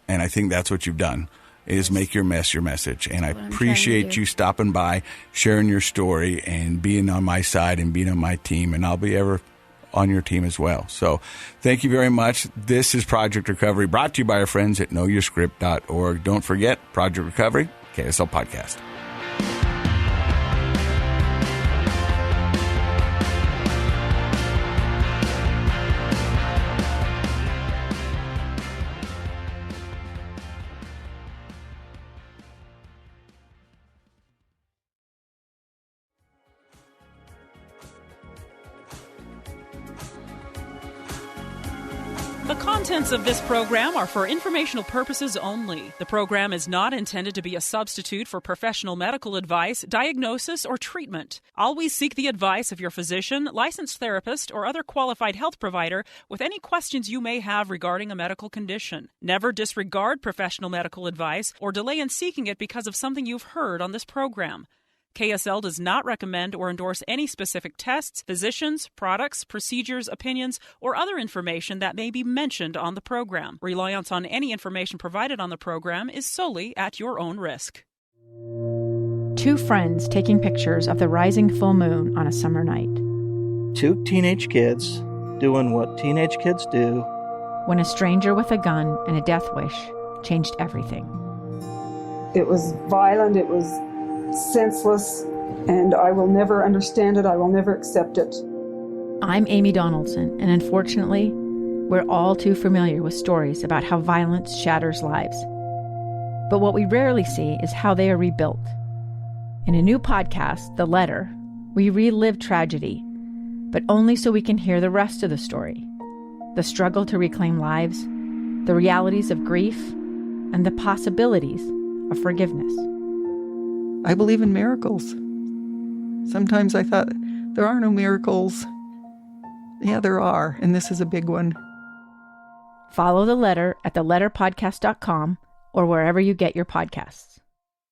And I think that's what you've done, is make your mess your message. And I appreciate you stopping by, sharing your story, and being on my side and being on my team. And I'll be ever on your team as well. So thank you very much. This is Project Recovery, brought to you by our friends at knowyourscript.org. Don't forget, Project Recovery, KSL Podcast. The contents of this program are for informational purposes only. The program is not intended to be a substitute for professional medical advice, diagnosis, or treatment. Always seek the advice of your physician, licensed therapist, or other qualified health provider with any questions you may have regarding a medical condition. Never disregard professional medical advice or delay in seeking it because of something you've heard on this program. KSL does not recommend or endorse any specific tests, physicians, products, procedures, opinions, or other information that may be mentioned on the program. Reliance on any information provided on the program is solely at your own risk. Two friends taking pictures of the rising full moon on a summer night. Two teenage kids doing what teenage kids do. When a stranger with a gun and a death wish changed everything. It was violent, it was senseless, and I will never understand it. I will never accept it. I'm Amy Donaldson, and unfortunately, we're all too familiar with stories about how violence shatters lives. But what we rarely see is how they are rebuilt. In a new podcast, The Letter, we relive tragedy, but only so we can hear the rest of the story. The struggle to reclaim lives, the realities of grief, and the possibilities of forgiveness. I believe in miracles. Sometimes I thought, there are no miracles. Yeah, there are, and this is a big one. Follow The Letter at theletterpodcast.com or wherever you get your podcasts.